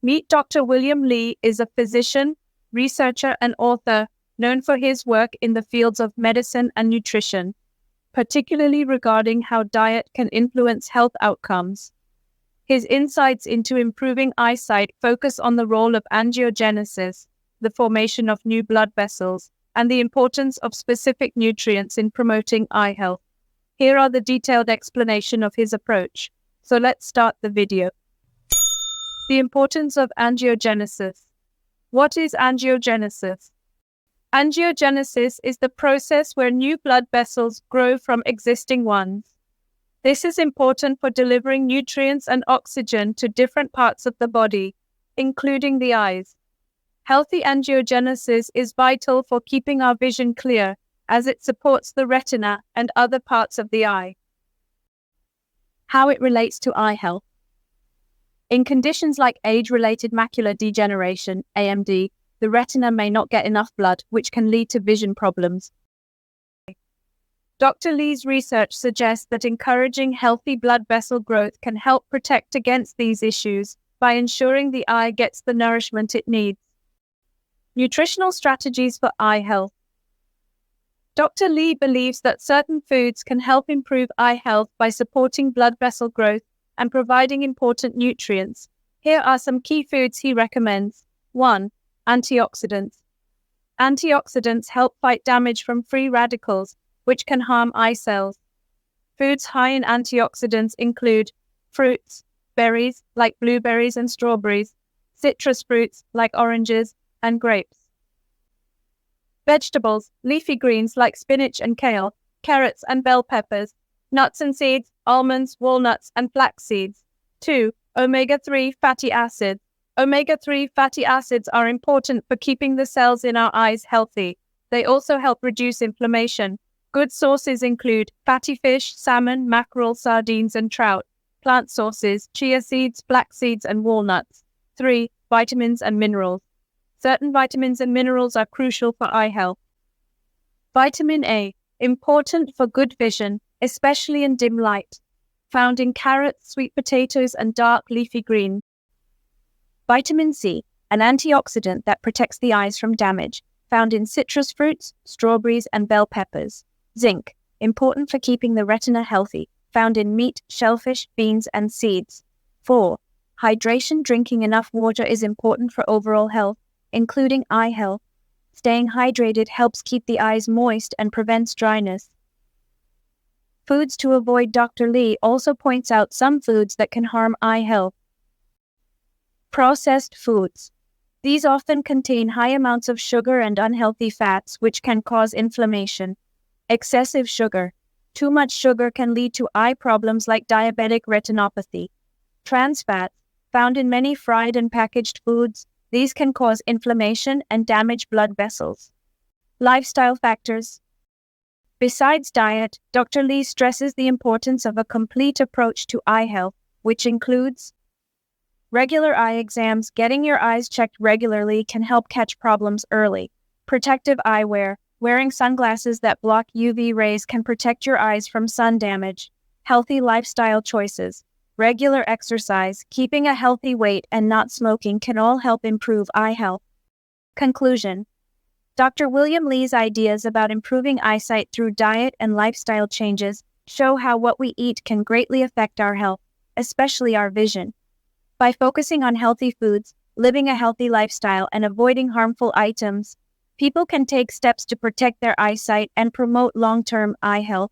Meet Dr. William Li is a physician, researcher, and author known for his work in the fields of medicine and nutrition, particularly regarding how diet can influence health outcomes. His insights into improving eyesight focus on the role of angiogenesis, the formation of new blood vessels, and the importance of specific nutrients in promoting eye health. Here are the detailed explanation of his approach. So let's start the video. The importance of angiogenesis. What is angiogenesis? Angiogenesis is the process where new blood vessels grow from existing ones. This is important for delivering nutrients and oxygen to different parts of the body, including the eyes. Healthy angiogenesis is vital for keeping our vision clear, as it supports the retina and other parts of the eye. How it relates to eye health. In conditions like age-related macular degeneration, AMD, the retina may not get enough blood, which can lead to vision problems. Dr. Li's research suggests that encouraging healthy blood vessel growth can help protect against these issues by ensuring the eye gets the nourishment it needs. Nutritional strategies for eye health. Dr. Li believes that certain foods can help improve eye health by supporting blood vessel growth and providing important nutrients. Here are some key foods he recommends. 1. Antioxidants. Antioxidants help fight damage from free radicals, which can harm eye cells. Foods high in antioxidants include fruits, berries like blueberries and strawberries, citrus fruits like oranges and grapes. Vegetables, leafy greens like spinach and kale, carrots and bell peppers, nuts and seeds, almonds, walnuts, and flax seeds. 2. Omega-3 fatty acids. Omega-3 fatty acids are important for keeping the cells in our eyes healthy. They also help reduce inflammation. Good sources include fatty fish, salmon, mackerel, sardines, and trout. Plant sources, chia seeds, flax seeds, and walnuts. 3. Vitamins and minerals. Certain vitamins and minerals are crucial for eye health. Vitamin A, important for good vision, especially in dim light. Found in carrots, sweet potatoes, and dark leafy greens. Vitamin C, an antioxidant that protects the eyes from damage. Found in citrus fruits, strawberries, and bell peppers. Zinc, important for keeping the retina healthy, found in meat, shellfish, beans, and seeds. 4. Hydration. Drinking enough water is important for overall health, including eye health. Staying hydrated helps keep the eyes moist and prevents dryness. Foods to avoid. Dr. Li also points out some foods that can harm eye health. Processed foods. These often contain high amounts of sugar and unhealthy fats, which can cause inflammation. Excessive sugar. Too much sugar can lead to eye problems like diabetic retinopathy. Trans fats, found in many fried and packaged foods, these can cause inflammation and damage blood vessels. Lifestyle factors. Besides diet, Dr. Li stresses the importance of a complete approach to eye health, which includes regular eye exams. Getting your eyes checked regularly can help catch problems early. Protective eyewear. Wearing sunglasses that block UV rays can protect your eyes from sun damage. Healthy lifestyle choices. Regular exercise, keeping a healthy weight, and not smoking can all help improve eye health. Conclusion. Dr. William Li's ideas about improving eyesight through diet and lifestyle changes show how what we eat can greatly affect our health, especially our vision. By focusing on healthy foods, living a healthy lifestyle, and avoiding harmful items, people can take steps to protect their eyesight and promote long-term eye health.